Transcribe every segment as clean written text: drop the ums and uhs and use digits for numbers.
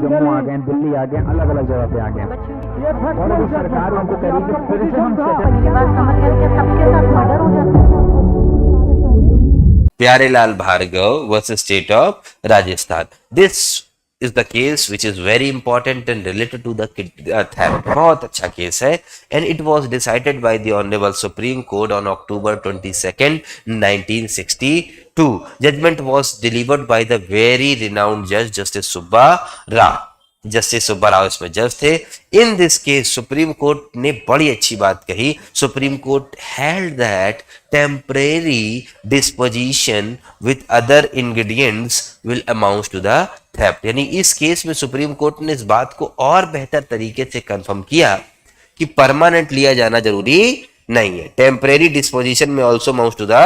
जम्मू आ गए, दिल्ली आ गए, अलग अलग जगह पे आ गए और अभी सरकार उनको कह रही है कि फिर से हम मेरी बात समझ गए कि सबके साथ मर्डर हो जाता है। Pyarelal Bhargav versus state of Rajasthan. This is the case which is very important and related to the theft. बहुत अच्छा केस है and it was decided by the Honorable Supreme Court on October 22nd, 1962. Judgment was delivered by the very renowned judge Justice Subba Rao. Justice Subba Rao इसमें जज थे। In this case supreme court ने बड़ी अच्छी बात कही। Supreme court held that temporary disposition with other ingredients will amount to the theft. यानी इस केस में सुप्रीम कोर्ट ने इस बात को और बेहतर तरीके से कंफर्म किया कि परमानेंट लिया जाना जरूरी नहीं है। टेम्परेरी डिस्पोजिशन में also amount to the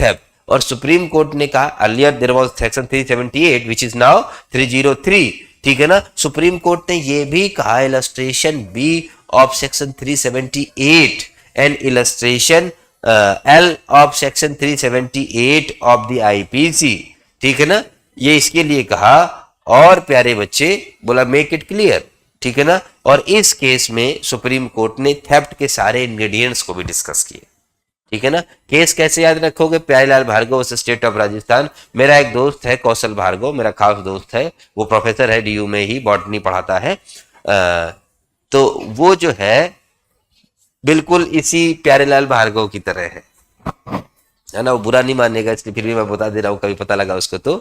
theft. और सुप्रीम कोर्ट ने कहा earlier there was section 378 which is now 303। ठीक है ना। सुप्रीम कोर्ट ने यह भी कहा illustration B of section 378 and illustration L of section 378 of the IPC. ठीक है ना। ये इसके लिए कहा और प्यारे बच्चे बोला मेक इट क्लियर। ठीक है ना। और इस केस में सुप्रीम कोर्ट ने थेफ्ट के सारे इंग्रेडिएंट्स को भी डिस्कस किए। ठीक है ना। केस कैसे याद रखोगे? Pyarelal Bhargava versus state of Rajasthan. मेरा एक दोस्त है कौशल भार्गव, मेरा खास दोस्त है, वो प्रोफेसर है डीयू में ही, बॉटनी पढ़ाता है। तो वो जो है बिल्कुल इसी प्यारेलाल भार्गव की तरह है ना। वो बुरा नहीं मानेगा इसलिए फिर भी मैं बता दे रहा हूं, कभी पता लगा उसको तो।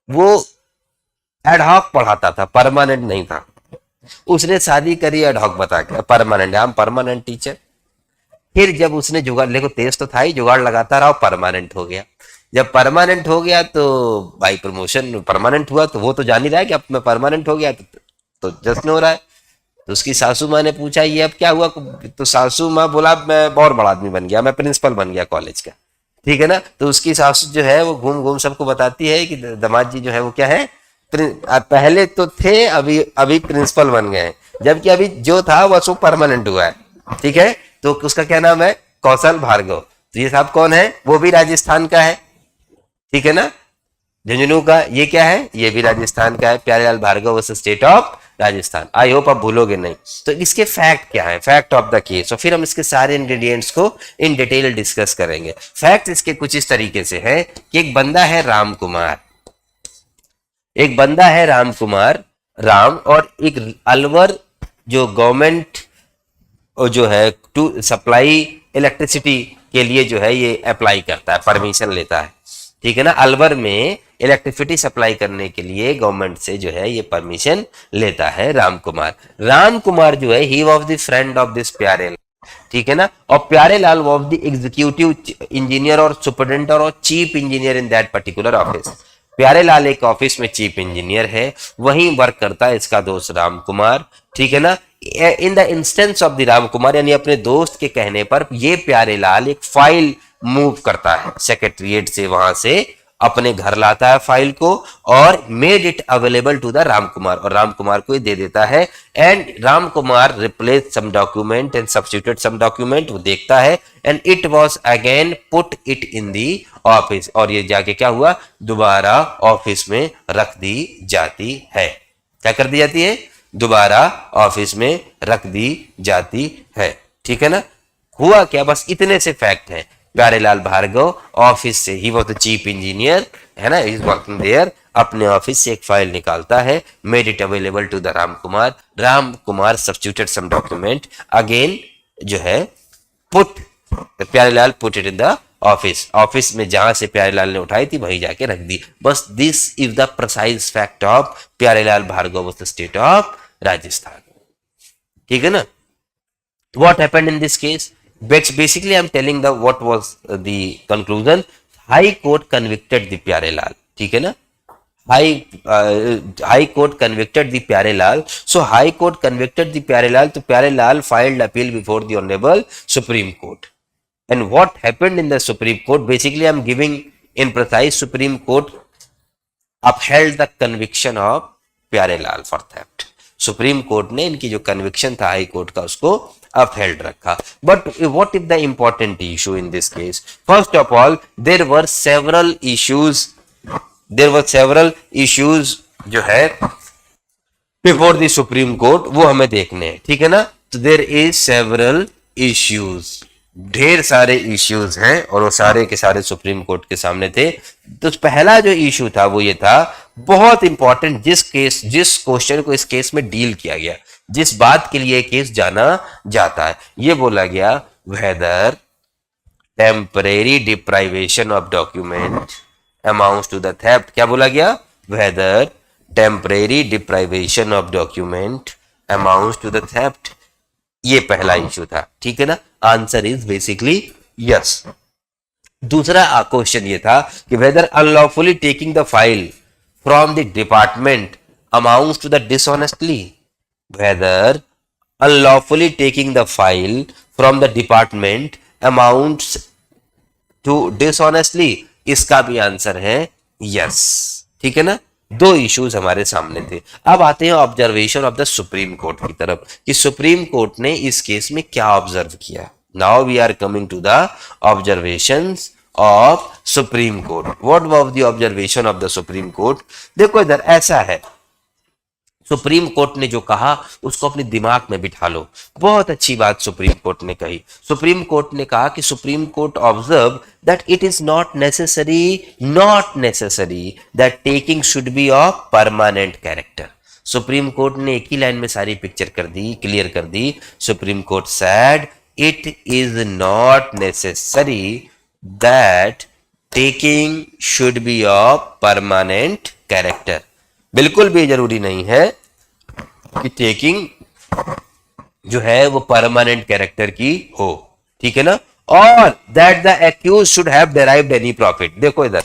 वो एडहॉक पढ़ाता था, परमानेंट नहीं था। उसने शादी करी एडहॉक बता के, परमानेंट, हम परमानेंट टीचर। फिर जब उसने जुगाड़, देखो तेज तो था ही, जुगाड़ लगाता रहा, परमानेंट हो गया। जब परमानेंट हो गया तो बाई प्रमोशन परमानेंट हुआ, तो वो तो जान ही रहा है कि अब मैं परमानेंट हो गया, तो जश्न हो रहा है। तो उसकी सासू माँ ने पूछा ये अब क्या हुआ? तो सासू माँ बोला मैं बहुत बड़ा आदमी बन गया, मैं प्रिंसिपल बन गया कॉलेज का। ठीक है ना। तो उसकी सासू जो है वो घूम घूम सबको बताती है कि दामाद जी जो है वो क्या है, पहले तो थे, अभी प्रिंसिपल बन गए, जबकि अभी जो था वो परमानेंट हुआ है। ठीक है। तो उसका क्या नाम है? कौशल भार्गव। तो ये साहब कौन है? वो भी राजस्थान का है। ठीक है ना। झुंझुनू का। ये क्या है? ये भी राजस्थान का है। Pyarelal Bhargava versus state of Rajasthan. I hope आप भूलोगे नहीं। तो इसके फैक्ट क्या है? Fact of the case. और फिर हम इसके सारे इंग्रेडिएंट्स को इन डिटेल डिस्कस करेंगे। फैक्ट इसके कुछ इस तरीके से है कि एक बंदा है राम कुमार, एक बंदा है राम कुमार राम, और एक अलवर जो गवर्नमेंट जो है टू सप्लाई इलेक्ट्रिसिटी के लिए जो है ये अप्लाई करता है, परमिशन लेता है। ठीक है ना। अलवर में इलेक्ट्रिसिटी सप्लाई करने के लिए गवर्नमेंट से जो है ये परमिशन लेता है राम कुमार। राम कुमार जो है ही was the friend of this Pyarelal. ठीक है ना। और Pyarelal was the executive engineer और सुपरिटेंडेंट और chief engineer in that particular office. Pyarelal एक ऑफिस में चीफ इंजीनियर है, वहीं वर्क करता है इसका दोस्त राम कुमार। ठीक है ना। In the instance of the Ram Kumar, यानी अपने दोस्त के कहने पर ये प्यारेलाल एक फाइल मूव करता है सेक्रेटरीट से, वहां से अपने घर लाता है फाइल को और made it available to the Ram Kumar, और राम कुमार को ये दे देता है। And Ram Kumar replace some document and substitute some document, वो देखता है and it was again put it in the office, और ये जाके क्या हुआ? दोबारा ऑफिस में रख दी जाती है। क्या कर दी जाती है? दोबारा ऑफिस में रख दी जाती है। ठीक है ना। हुआ क्या? बस इतने से फैक्ट हैं। प्यारेलाल भार्गव ऑफिस से, he was the chief engineer, है ना, ही इज वर्किंग देयर, अपने ऑफिस से एक फाइल निकालता है, made it available to the Ram Kumar, Ram Kumar substituted some document, again जो है put Pyarelal put it in the office में जहां से प्यारेलाल ने उठाई थी वहीं जाके रख दी। बस this is the precise fact of Pyarelal Bhargava of the state of Rajasthan. ठीक है ना। What happened in this case? Basically I'm telling the what was the conclusion. High court convicted the Pyarelal. ठीक है ना। High court convicted the Pyarelal. So High court convicted the Pyarelal. तो Pyarelal filed appeal before the Honorable Supreme Court. And what happened in the Supreme Court? Basically I'm giving in precise. Supreme Court upheld the conviction of Pyarelal for theft. Supreme court ने इनकी जो conviction था high court का उसको upheld रखा। But what is the important issue in this case? First of all there were several issues जो है before the supreme court, वो हमें देखने हैं, ठीक है ना। तो देयर इज सेवरल इश्यूज, ढेर सारे इश्यूज हैं और वो सारे के सारे सुप्रीम कोर्ट के सामने थे। तो पहला जो इश्यू था वो ये था, बहुत इंपॉर्टेंट, जिस क्वेश्चन को इस केस में डील किया गया, जिस बात के लिए केस जाना जाता है, ये बोला गया whether temporary deprivation of document amounts to the theft. क्या बोला गया? Whether temporary deprivation of document amounts to the theft. ये पहला इश्यू था, ठीक है ना। Answer is basically yes. दूसरा क्वेश्चन ये था कि whether unlawfully taking the file from the department amounts to the dishonestly. Whether unlawfully taking the file from the department amounts to dishonestly. इसका भी आंसर है यस, ठीक है ना। दो इश्यूज हमारे सामने थे। अब आते हैं observation of the supreme court की तरफ कि सुप्रीम कोर्ट ने इस केस में क्या ऑब्जर्व किया। Now we are coming to the observations of supreme court. What was the observation of the supreme court? देखो इधर ऐसा है, सुप्रीम कोर्ट ने जो कहा उसको अपने दिमाग में बिठा लो। बहुत अच्छी बात सुप्रीम कोर्ट ने कही। सुप्रीम कोर्ट ने कहा कि supreme court observe that it is not necessary that taking should be of permanent character. Supreme court ने एक ही लाइन में सारी पिक्चर कर दी, क्लियर कर दी। Supreme court said it is not necessary that taking should be of permanent character. बिल्कुल भी जरूरी नहीं है कि टेकिंग जो है वो परमानेंट कैरेक्टर की हो, ठीक है ना। और that the accuse should have derived any profit. देखो इधर,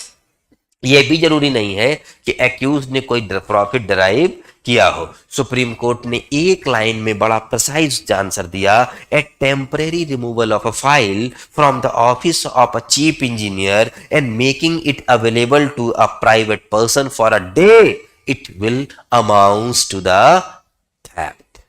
ये भी जरूरी नहीं है कि एक्यूज ने कोई प्रॉफिट डेराइव किया हो। सुप्रीम कोर्ट ने एक लाइन में बड़ा प्रिसाइज आंसर दिया, a temporary removal of a file from the office of a chief engineer and making it available to a private person for a day, it will amounts to the theft।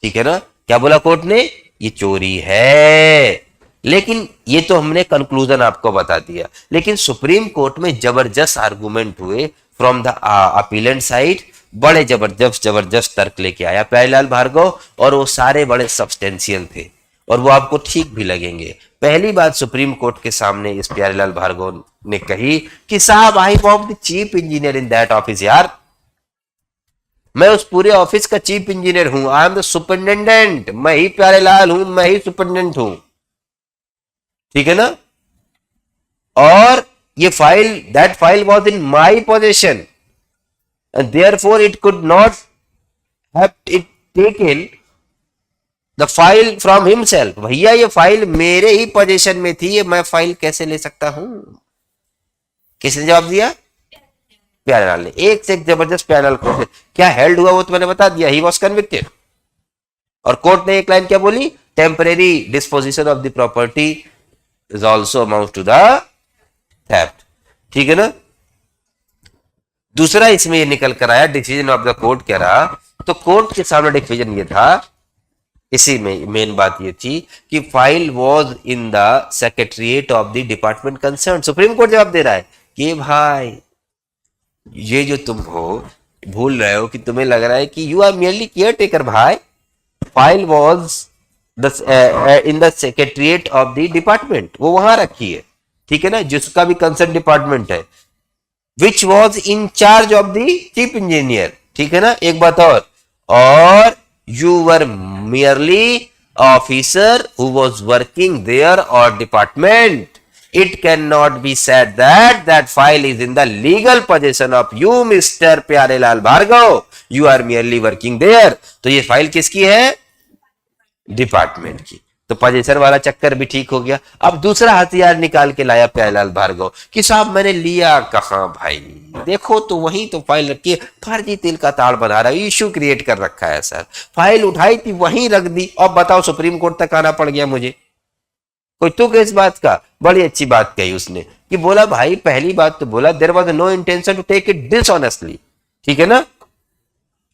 ठीक है ना। क्या बोला court ने? ये चोरी है। लेकिन ये तो हमने कंक्लूजन आपको बता दिया, लेकिन सुप्रीम कोर्ट में जबरदस्त आर्गुमेंट हुए फ्रॉम द अपीलेंट साइड। बड़े जबरदस्त तर्क लेके आया प्यारेलाल भार्गव, और वो सारे बड़े सब्सटेंशियल थे और वो आपको ठीक भी लगेंगे। पहली बात सुप्रीम कोर्ट के सामने इस प्यारेलाल भार्गव ने कही कि साहब I am the chief engineer in that office. यार मैं उस पूरे ऑफिस का चीफ इंजीनियर हूं, आई एम द सुपरिटेंडेंट, मैं ही प्यारेलाल हूं, मैं ही सुपरिटेंडेंट हूं, ठीक है ना। और ये file, that file was in my position and therefore it could not have it taken the file from himself. भैया ये फाइल मेरे ही पोजीशन में थी, ये मैं फाइल कैसे ले सकता हूं? किसने जवाब दिया? प्यारेलाल ने। एक से एक जबरदस्त प्यारेलाल कोर्ट। क्या हेल्ड हुआ वो तो मैंने बता दिया, ही वॉज कन्विक्टेड। और कोर्ट ने एक लाइन क्या बोली? Temporary disposition of the property is also amount to the theft, ठीक है ना। दूसरा इसमें ये निकल कर आया डिसीजन ऑफ द कोर्ट क्या रहा? तो कोर्ट के सामने डिसीजन ये था, इसी में मेन बात ये थी कि file was in the secretariat of the department concern. Supreme court जवाब दे रहा है कि भाई ये जो तुम हो भूल रहे हो कि तुम्हें लग रहा है कि you are merely care taker. भाई file was in the secretariat of the department, वो वहां रखी है, ठीक है ना, जिसका भी कंसर्न डिपार्टमेंट है, which was in charge of the chief engineer, ठीक है ना। एक बात और you were merely officer who was working there or department. It cannot be said that that file is in the legal possession of you, Mr. Pyarelal Bhargav. You are merely working there. तो ये file किसकी है? Department की। तो position वाला चक्कर भी ठीक हो गया। अब दूसरा हथियार निकाल के लाया प्यारेलाल भार्गव कि साहब मैंने लिया कहां भाई, देखो तो वहीं तो फाइल रखी है, फर्जी तिल का ताड़ बना रहा है, इश्यू क्रिएट कर रखा है सर। फाइल उठाई थी वहीं रख दी, और बताओ सुप्रीम कोर्ट तक आना पड़ गया मुझे। कोई तुक इस बात का? बड़ी अच्छी बात कही उसने कि बोला भाई पहली बात तो बोला there was no intention to take it dishonestly, ठीक है ना।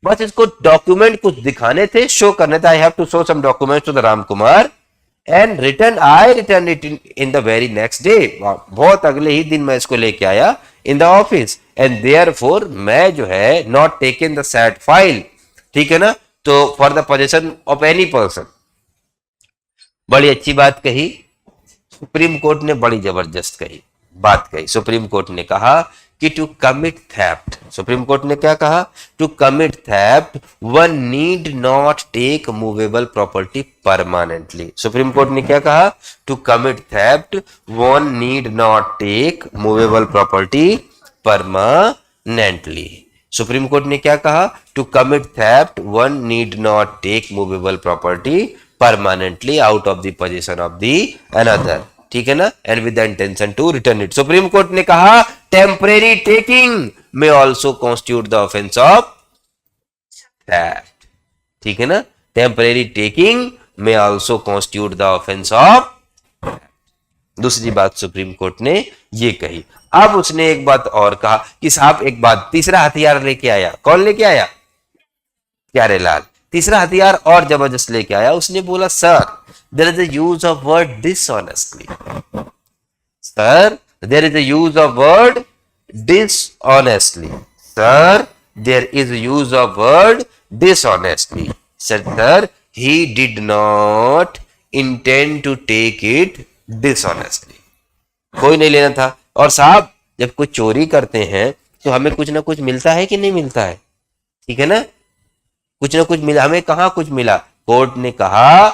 बस इसको डॉक्यूमेंट कुछ दिखाने थे, शो करने थे। I have to show some documents to the Ram Kumar and I return it in the very next day. बहुत अगले ही दिन मैं इसको लेके आया in the office, and therefore मैं जो है not taken the said file ठीक है ना। तो for the possession of any person, बड़ी अच्छी बात कही सुप्रीम कोर्ट ने, बड़ी जबरदस्त कही बात कही। सुप्रीम कोर्ट ने कहा कि to commit theft, supreme court ने क्या कहा, to commit theft one need not take movable property permanently. Supreme court ने क्या कहा, to commit theft one need not take movable property permanently. Supreme court ने क्या कहा, to commit theft one need not take movable property permanently out of the position of the another, ठीक है ना, and with the intention to return it. Supreme court ने कहा temporary taking में also constitute the offence of theft, ठीक है ना, temporary taking में also constitute the offence of. दूसरी बात सुप्रीम कोर्ट ने ये कही। अब उसने एक बात और कहा कि साहब एक बात, तीसरा हथियार लेके आया। कौन लेके आया, प्यारेलाल तीसरा हथियार और जबरदस्त लेके आया। उसने बोला sir there is a use of word dishonestly, sir there is a use of word dishonestly, sir there is use of word dishonestly, sir he did not intend to take it dishonestly, कोई नहीं लेना था। और साहब जब कोई चोरी करते हैं तो हमें कुछ ना कुछ मिलता है कि नहीं मिलता है, ठीक है ना, कुछ ना कुछ मिला, हमें कहां कुछ मिला। कोर्ट ने कहा,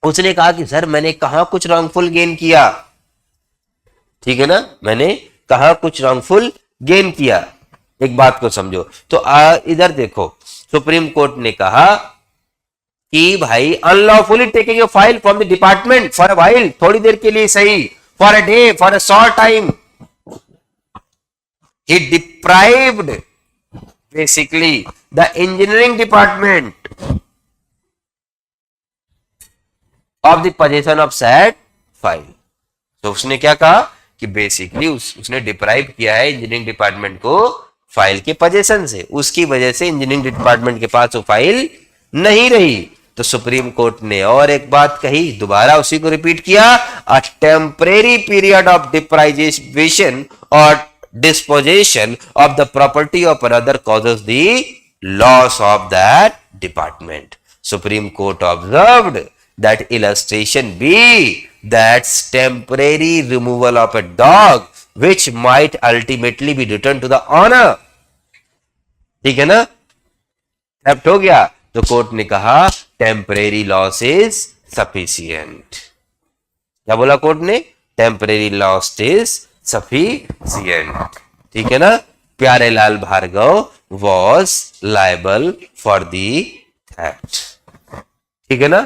उसने कहा कि सर मैंने कहां कुछ रॉन्गफुल गेन किया, ठीक है ना, मैंने कहां कुछ रॉन्गफुल गेन किया। एक बात को समझो तो इधर देखो, सुप्रीम कोर्ट ने कहा कि भाई unlawfully taking your file from the department for a while, थोड़ी देर के लिए सही, for a day, for a short time, he deprived basically the engineering department of the possession of said file। तो उसने क्या कहा कि बेसिकली उसने डिप्राइव किया है इंजीनियरिंग डिपार्टमेंट को फाइल के पोजेशन से, उसकी वजह से इंजीनियरिंग डिपार्टमेंट के पास वो फाइल नहीं रही। तो सुप्रीम कोर्ट ने और एक बात कही, दोबारा उसी को रिपीट किया, a temporary period of deprivation और dispossession of the property of another causes the loss of that department. Supreme Court observed that illustration B, that's temporary removal of a dog which might ultimately be returned to the owner, ठीक है ना, theft हो गया। तो court ने कहा temporary loss is sufficient. क्या बोला कोर्ट ने, टेम्परेरी लॉस इज सफिशियंट, ठीक है ना। Pyarelal Bhargava was liable for the theft, ठीक है ना,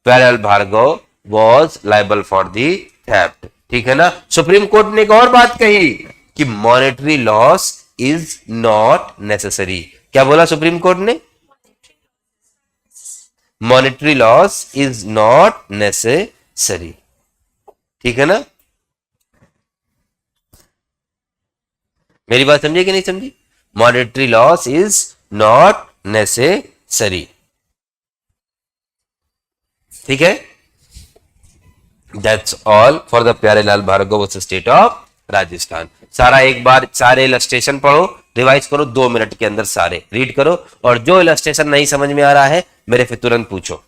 Pyarelal Bhargava was liable for the theft, ठीक है ना। सुप्रीम कोर्ट ने एक और बात कही कि monetary loss is not necessary. क्या बोला सुप्रीम कोर्ट ने, monetary loss is not necessary, ठीक है ना। मेरी बात समझे कि नहीं समझी, monetary loss is not necessary, ठीक है। That's all for the Pyarelal Bhargava versus state of Rajasthan. सारा एक बार सारे इलस्ट्रेशन पढ़ो, रिवाइज करो 2 मिनट के अंदर, सारे रीड करो, और जो इलस्ट्रेशन नहीं समझ में आ रहा है मेरे से तुरंत पूछो।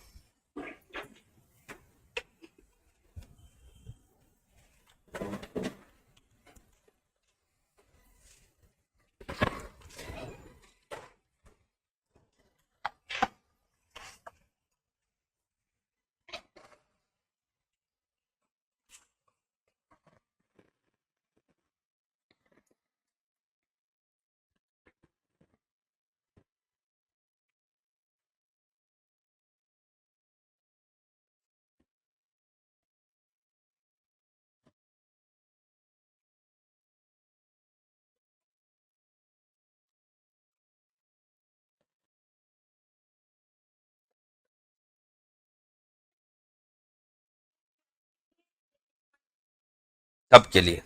कब के लिए,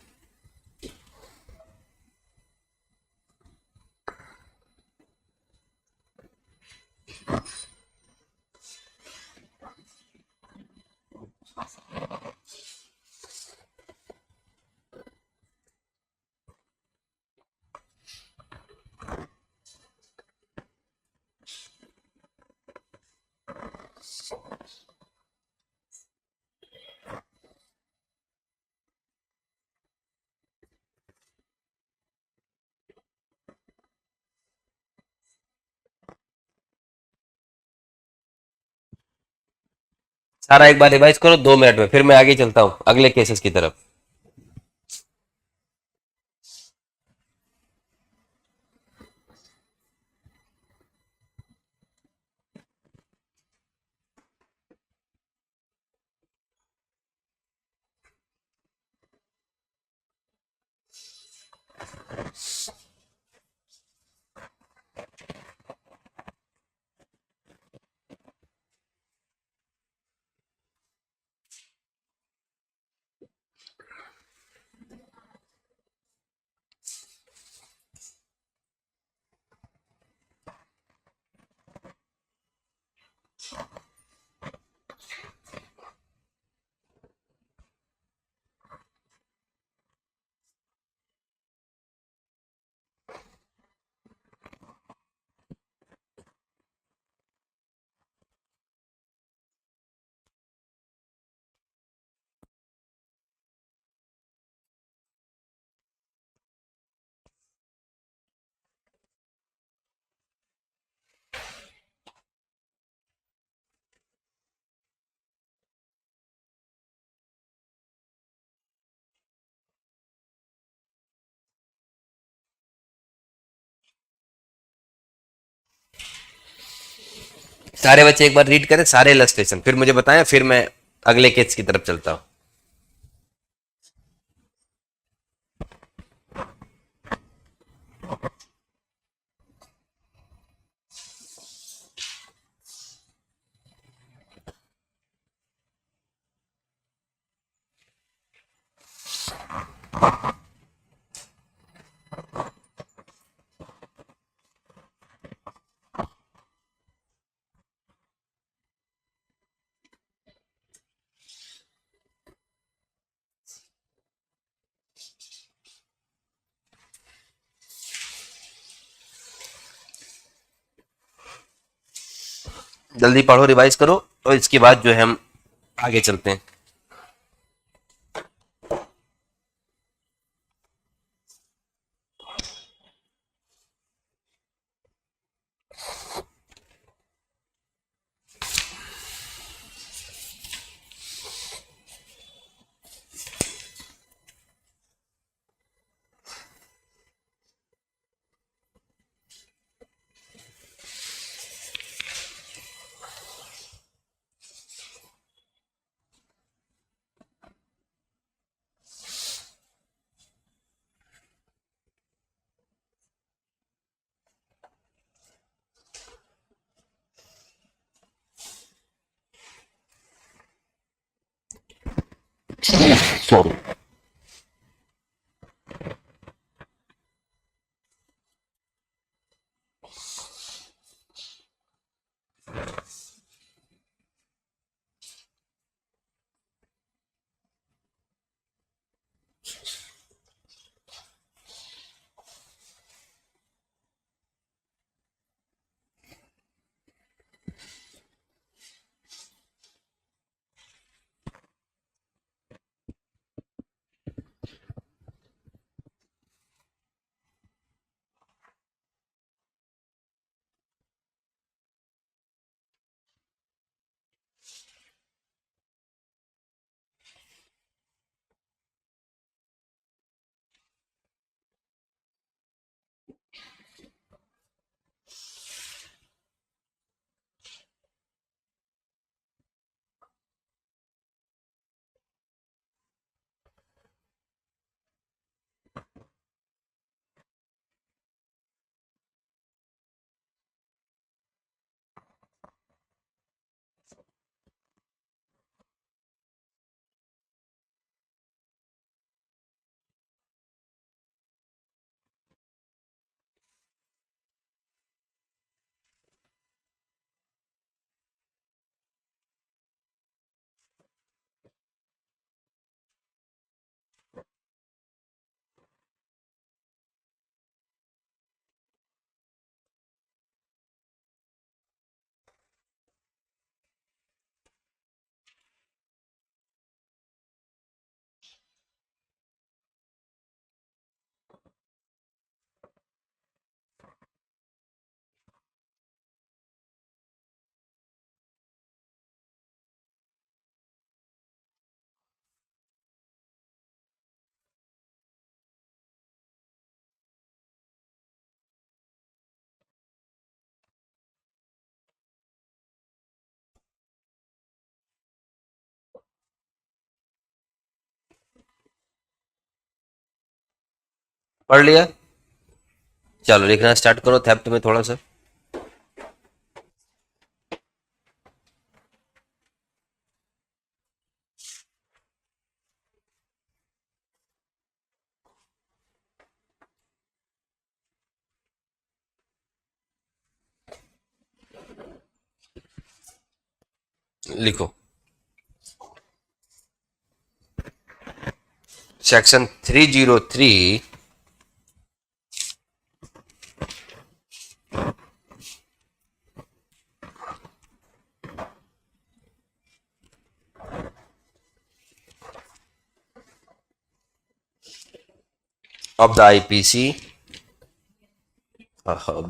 सारा एक बार रिवाइज करो 2 मिनट में, फिर मैं आगे चलता हूँ अगले केसेस की तरफ। सारे बच्चे एक बार रीड करें सारे इलस्ट्रेशन, फिर मुझे बताएं, फिर मैं अगले केस की तरफ चलता हूँ। जल्दी पढ़ो, रिवाइज करो, और इसके बाद जो है हम आगे चलते हैं। सॉरी। पढ़ लिया? चलो लिखना स्टार्ट करो थेफ्ट में थोड़ा सा। लिखो section 303 of the IPC,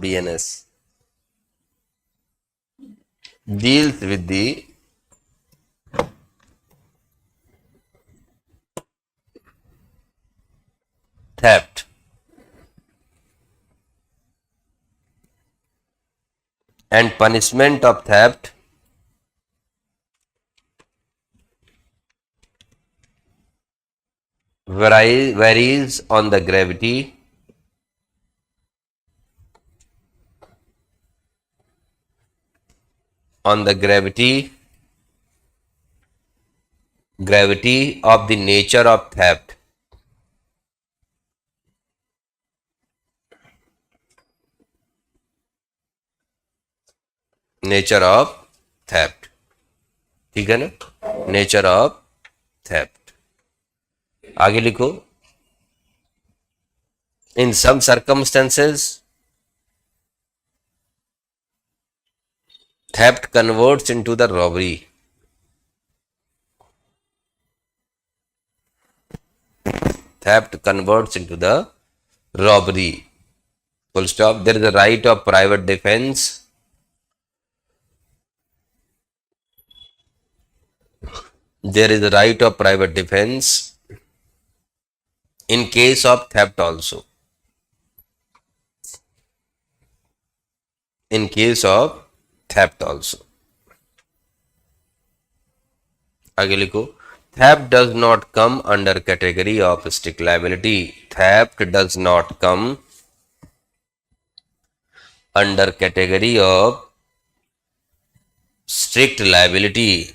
BNS, deals with the theft and punishment of theft varies on the gravity gravity of the nature of theft. Nature of theft, ठीक है ना? Nature of theft. आगे लिखो in some circumstances theft converts into the robbery. Theft converts into the robbery, full stop. There is a right of private defense. There is a right of private defense in case of theft also. In case of theft also. आगे लिखो theft does not come under category of strict liability. Theft does not come under category of strict liability.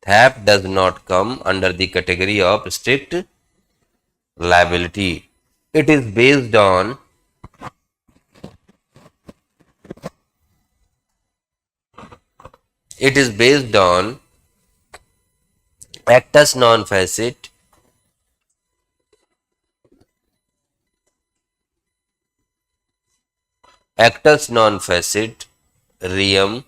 Theft does not come under the category of strict liability. It is based on actus non facit reum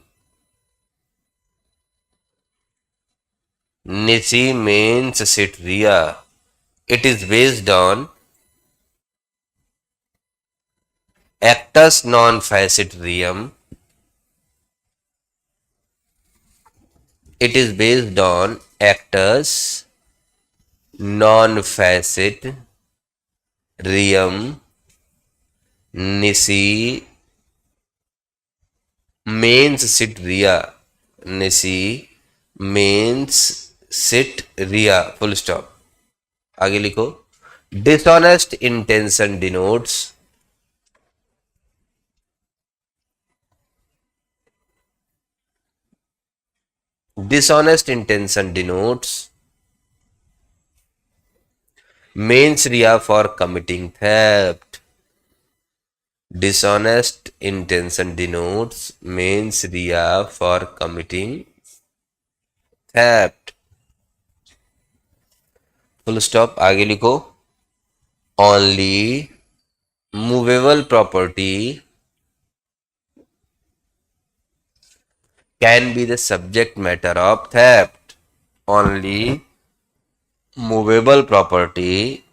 nisi mens sit rea. It is based on actus non facit reum. It is based on actus non facit reum nisi mens sit rea. Nisi mens sit rea, full stop. आगे लिखो dishonest intention denotes mens rea for committing theft. Dishonest intention denotes mens rea for committing theft, full stop. आगे लिखो only movable property can be the subject matter of theft. Only movable property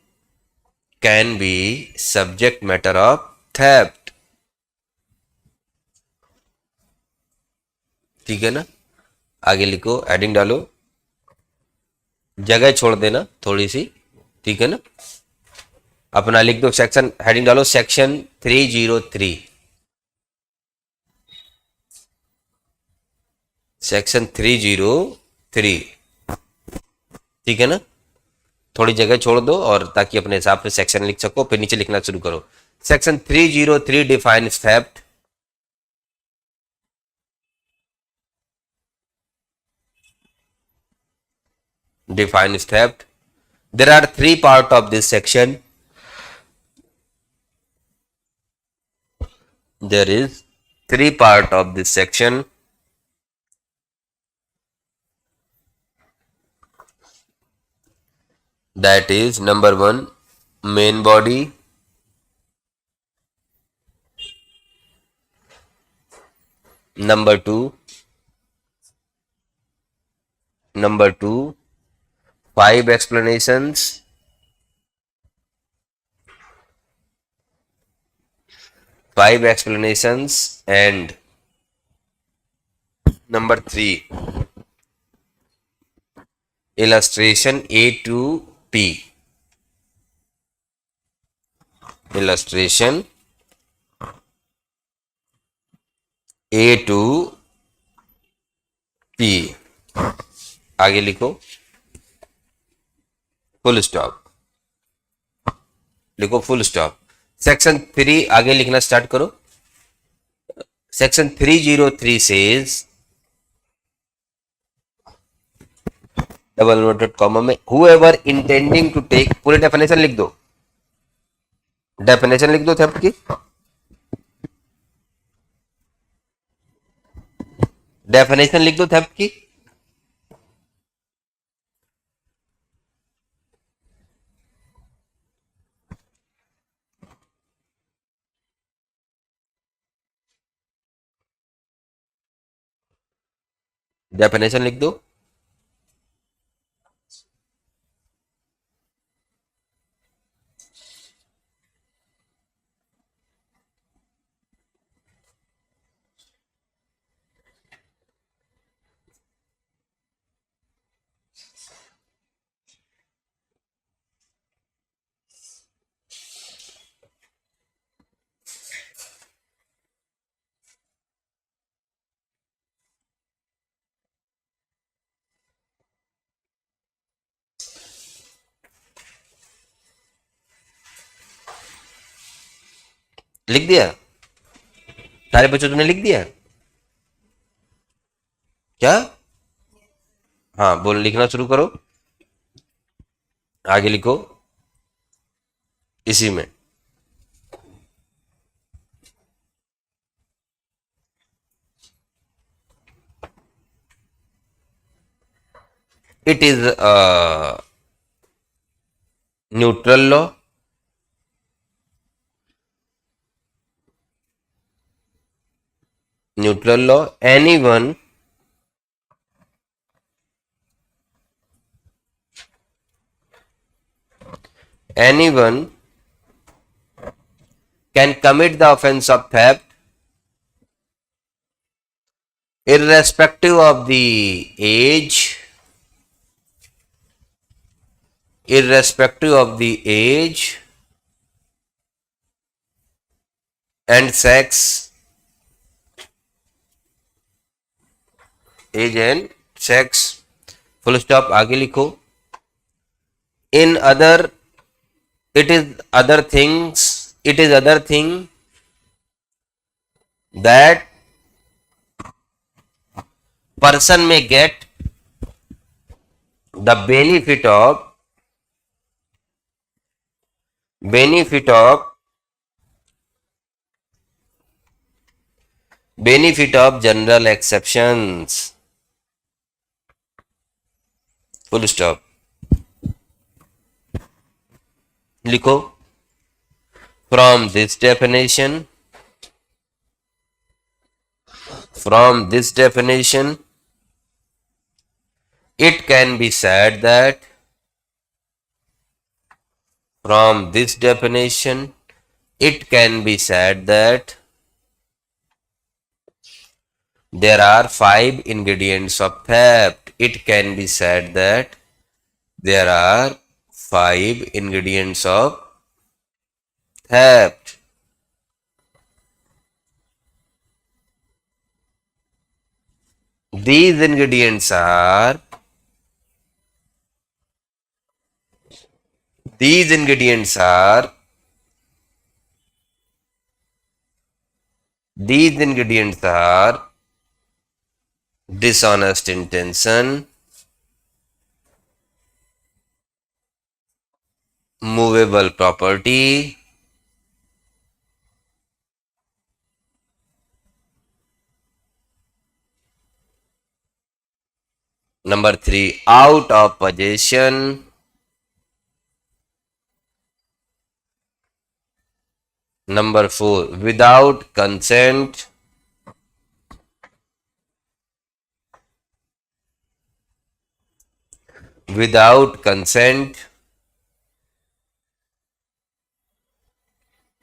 can be subject matter of theft. ठीक है ना? आगे लिखो heading डालो, जगह छोड़ देना थोड़ी सी, ठीक है ना? अपना लिख दो सेक्शन, हेडिंग डालो सेक्शन 303। सेक्शन 303 ठीक है ना? थोड़ी जगह छोड़ दो और ताकि अपने हिसाब से सेक्शन लिख सको, फिर नीचे लिखना शुरू करो। Section 303 defines theft. Defines theft. There are three parts of this section. There is three part of this section. That is number one, main body. Number two, five explanations. And number three, illustration A to P. Illustration A to P. आगे लिखो full stop, लिखो full stop. Section 3 आगे लिखना start करो। Section 303 says double noted comma में whoever intending to take, पूरी definition लिख दो, डेफिनेशन लिख दो थेफ्ट की, डेफिनेशन लिख दो थेफ्ट की। डेफिनेशन लिख दो। लिख दिया सारे बच्चों, तुमने लिख दिया क्या? हाँ बोल, लिखना शुरू करो, आगे लिखो इसी में। It is neutral law. Neutral law, anyone can commit the offense of theft irrespective of the age, and sex, age and sex, full stop, आगे लिखो। in other, it is other thing that person may get the benefit of general exceptions, full stop, लिखो। from this definition it can be said that there are 5 ingredients of theft. It can be said that there are 5 ingredients of theft. These ingredients are These ingredients are dishonest intention, movable property, number 3, out of possession, number 4, without consent,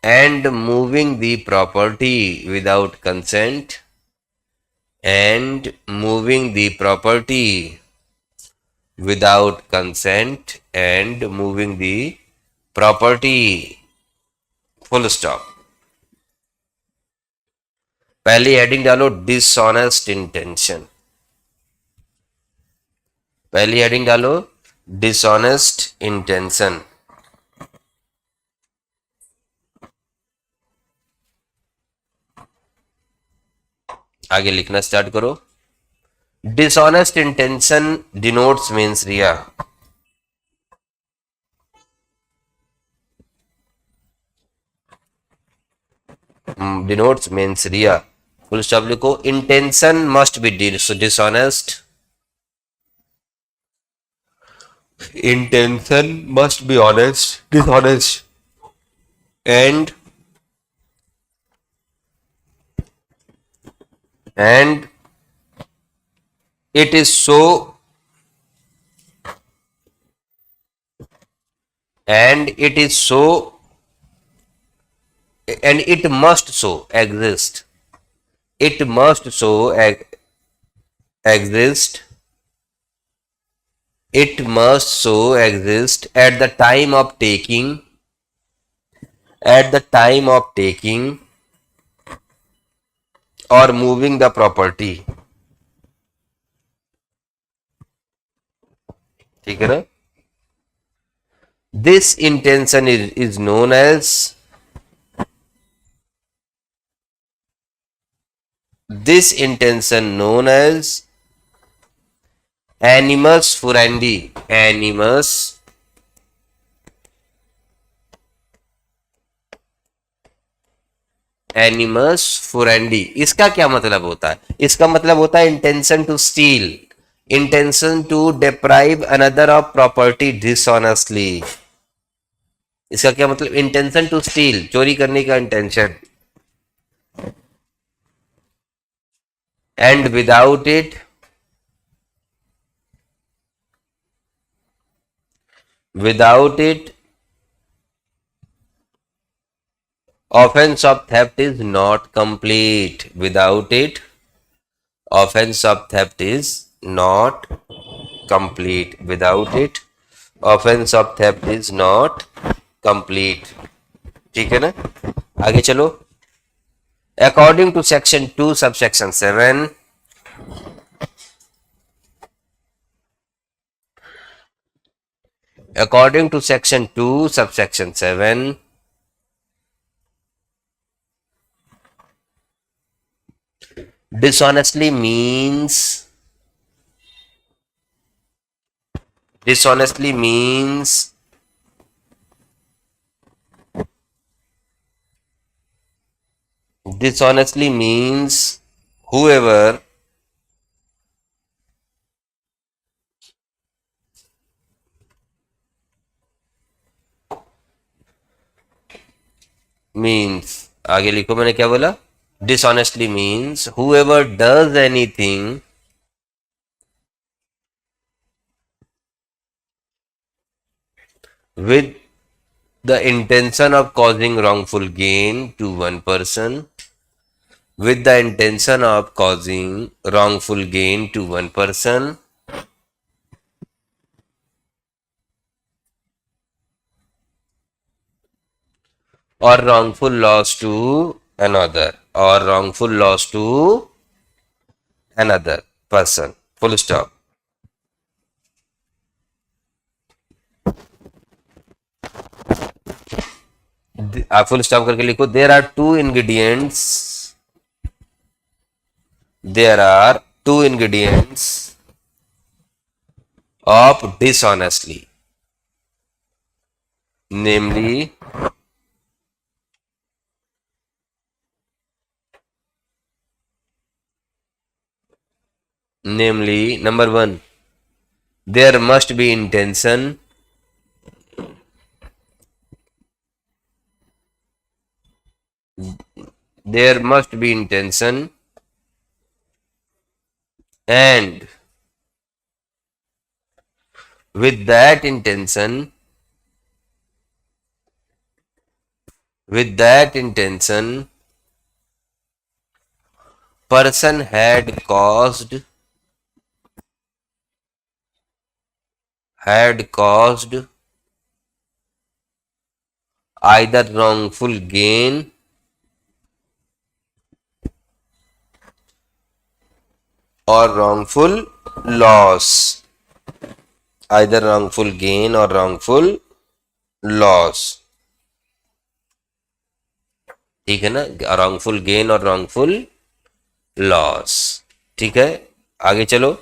and moving the property without consent, and moving the property without consent, and moving the property, full stop. पहली heading डालो dishonest intention, पहली heading डालो dishonest intention. आगे लिखना start करो। Dishonest intention denotes means रिया, denotes means रिया, full stop लिखो। Intention must be dishonest, intention must be dishonest, and it is so, and it must so exist, at the time of taking or moving the property। ठीक है ना? This intention is known as animus furendi, animus furendi। इसका क्या मतलब होता है? इसका मतलब होता है intention to steal, intention to deprive another of property dishonestly। इसका क्या मतलब? इंटेंशन टू स्टील, चोरी करने का intention, and without it offense of theft is not complete, without it offense of theft is not complete, without it offense of theft is not complete। ठीक है ना? आगे चलो। According to section 2 subsection 7, according to section 2 subsection 7, dishonestly means whoever means, आगे लिखो, मैंने क्या बोला? dishonestly means whoever does anything with the intention of causing wrongful gain to one person, with the intention of causing wrongful gain to one person, or wrongful loss to another, person, full stop। आप full stop करके लिखो, there are two ingredients, there are two ingredients of dishonestly, namely number one, there must be intention, there must be intention, and with that intention, person had caused either wrongful gain or wrongful loss, either wrongful gain or wrongful loss, ठीक है ना, wrongful gain और wrongful loss, ठीक है, आगे चलो,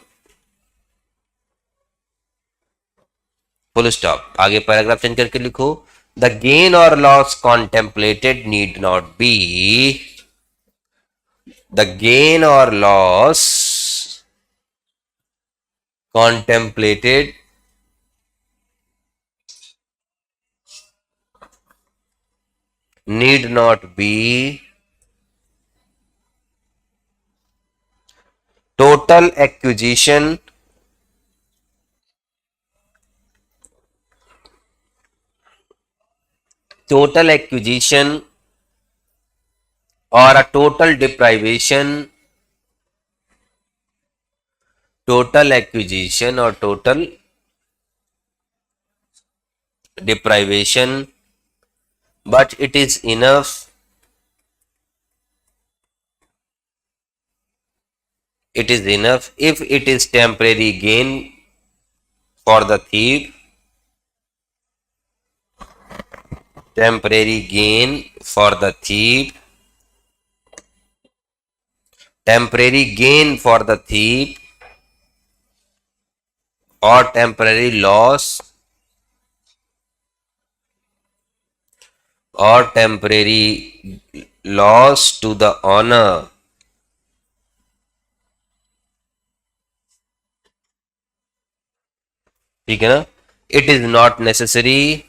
full stop, आगे paragraph change करके लिखो, द गेन और loss contemplated need not be, the gain or loss contemplated need not be total acquisition or a total deprivation, total acquisition or total deprivation, but it is enough if it is temporary gain for the thief, temporary gain for the thief, temporary gain for the thief, or temporary loss, or temporary loss to the owner, ठीक है ना, it is not necessary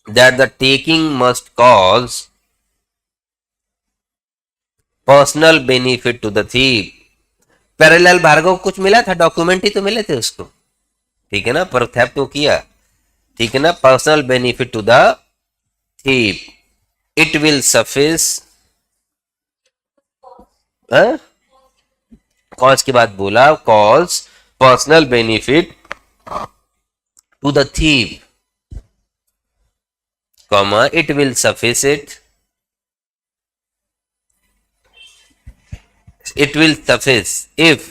that the taking must cause personal benefit to the thief. Pyarelal Bhargava को कुछ मिला था, document ही तो मिले थे उसको, ठीक है ना, पर थेफ्ट तो किया, ठीक है ना, personal benefit to the thief, it will suffice, cause की बात बोला, cause personal benefit to the thief, comma, it will suffice if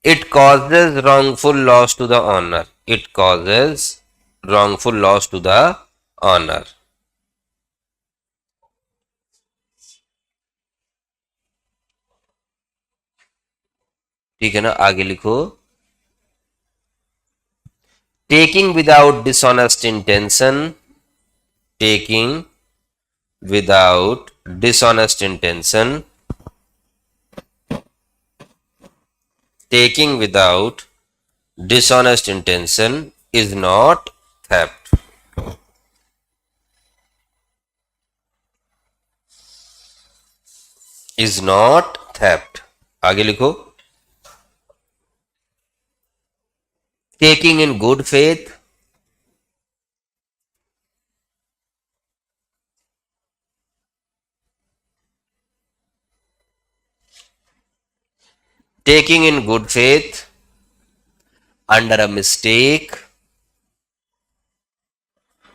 it causes wrongful loss to the owner, it causes wrongful loss to the owner, ठीक है ना, आगे लिखो, taking without dishonest intention, taking without dishonest intention, taking without dishonest intention is not theft, is not theft, आगे लिखो, taking in good faith, taking in good faith under a mistake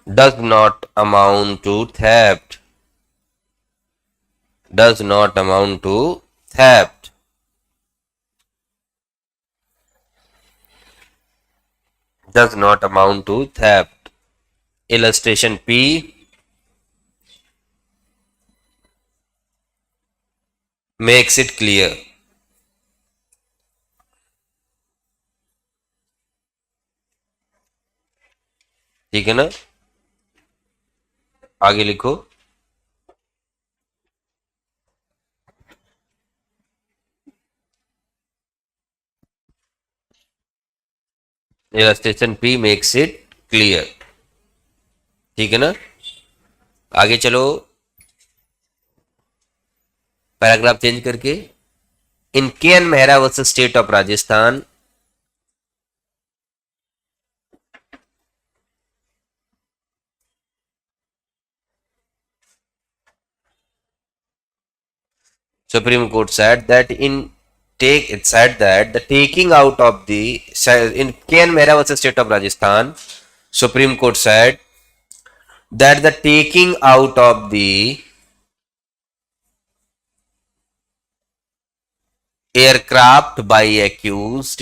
does not amount to theft, does not amount to theft. Does not amount to theft. Illustration P makes it clear. ठीक है ना, आगे लिखो. Illustration P makes it clear. ठीक है ना, आगे चलो. पैराग्राफ चेंज करके. In K N Mehra versus state of Rajasthan, Supreme Court said that the taking out of the in K N Mehra versus State of Rajasthan, Supreme Court said that the taking out of the aircraft by accused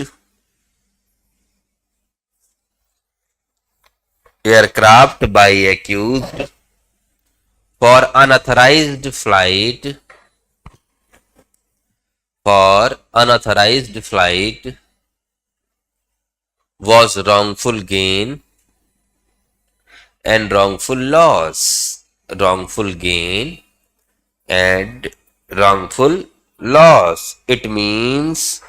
for unauthorized flight was wrongful gain and wrongful loss. It means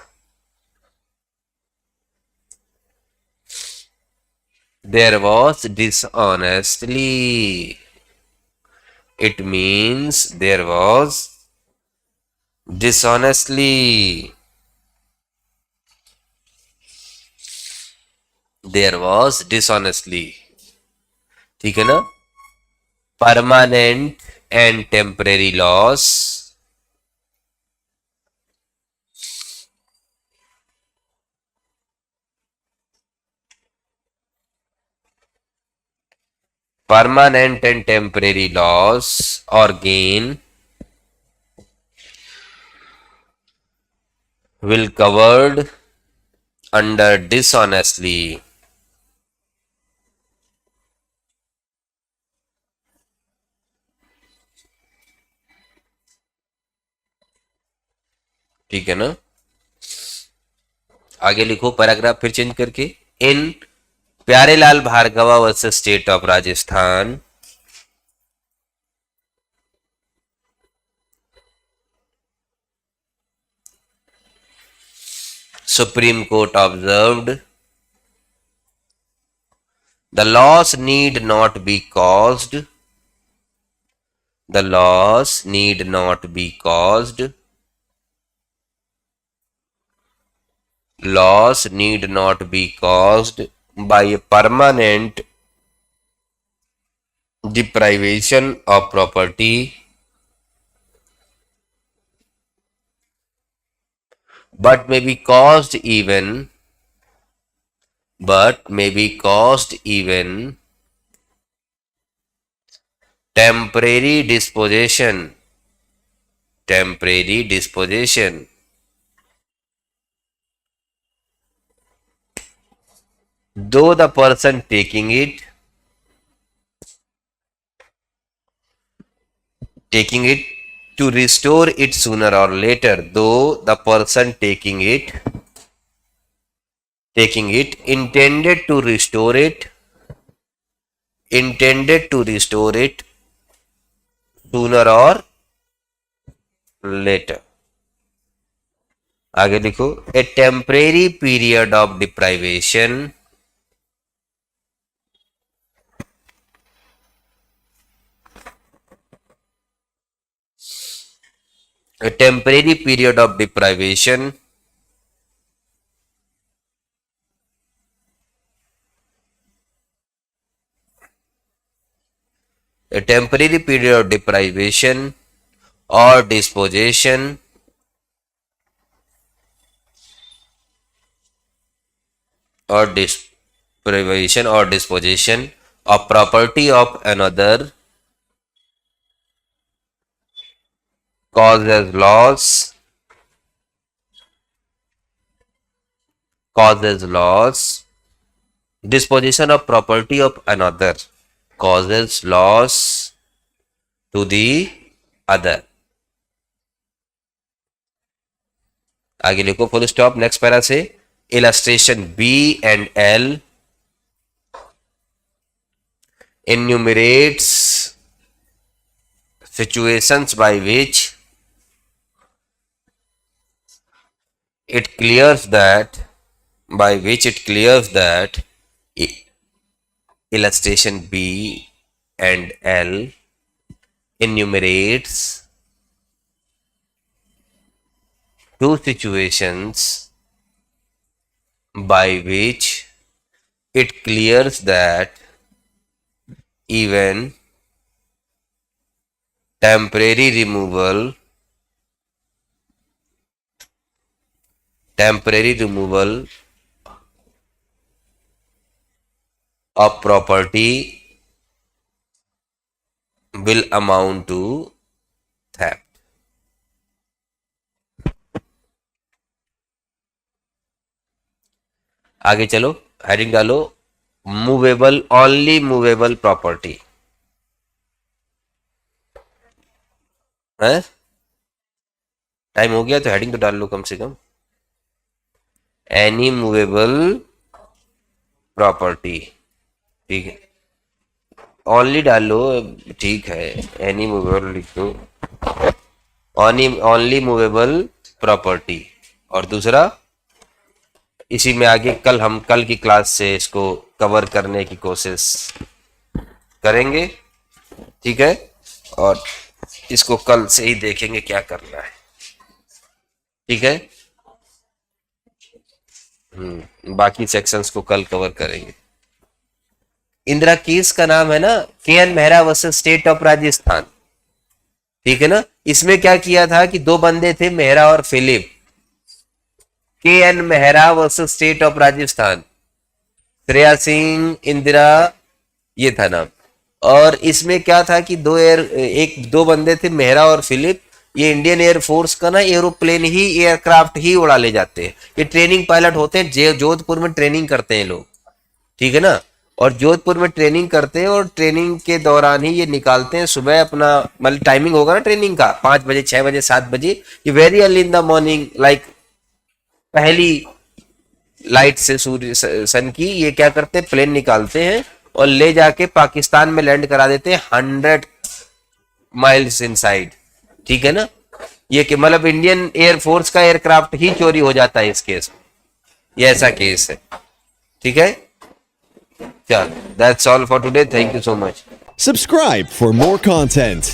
there was dishonestly. ठीक है ना. Permanent and temporary loss, or gain will covered under dishonestly. ठीक है ना, आगे लिखो paragraph फिर change करके. In Pyarelal Bhargava versus state of Rajasthan, Supreme Court observed the loss need not be caused by a permanent deprivation of property, but may be caused even temporary disposition, though the person taking it to restore it sooner or later, intended to restore it sooner or later. आगे लिखो. A temporary period of deprivation or disposition of property of another causes loss, disposition of property of another, causes loss to the other. आगे लिखो full stop. Next para से illustration B and L enumerates situations by which it clears that illustration B and L enumerates two situations by which it clears that even temporary removal of property will amount to theft. आगे चलो, heading डालो, movable, only movable property है. Time हो गया तो heading तो डाल लो कम से कम. एनी मूवेबल प्रॉपर्टी, ठीक है. ओनली डाल लो, ठीक है. एनी मूवेबल लिख दो, ओनली मूवेबल प्रॉपर्टी. और दूसरा इसी में आगे हम कल की क्लास से इसको कवर करने की कोशिश करेंगे, ठीक है. और इसको कल से ही देखेंगे क्या करना है, ठीक है. बाकी सेक्शंस को कल कवर करेंगे. इंदिरा केस का नाम है ना K. N.. Mehra versus state of Rajasthan, ठीक है ना. इसमें क्या किया था कि दो बंदे थे, मेहरा और Philip. K N. Mehra versus state of Rajasthan, Shreya Singh, Indira, ये था नाम. और इसमें क्या था कि दो बंदे थे, मेहरा और फिलिप. ये इंडियन एयरफोर्स का ना एरोप्लेन ही, एयरक्राफ्ट ही उड़ा ले जाते हैं. ये ट्रेनिंग पायलट होते हैं, जोधपुर में ट्रेनिंग करते हैं लोग, ठीक है ना. और जोधपुर में ट्रेनिंग करते हैं और ट्रेनिंग के दौरान ही ये निकालते हैं सुबह अपना, मतलब टाइमिंग होगा ना ट्रेनिंग का 5 बजे, 6 बजे, 7 बजे. ये very early in the morning, like पहली लाइट से सूर्य सन की, ये क्या करते हैं, प्लेन निकालते हैं और ले जाके पाकिस्तान में लैंड करा देते हैं 100 माइल्स इनसाइड, ठीक है ना. ये कि मतलब इंडियन एयरफोर्स का एयरक्राफ्ट ही चोरी हो जाता है इस केस में. ये ऐसा केस है, ठीक है. चल, that's all for today. Thank you so much. Subscribe for more content.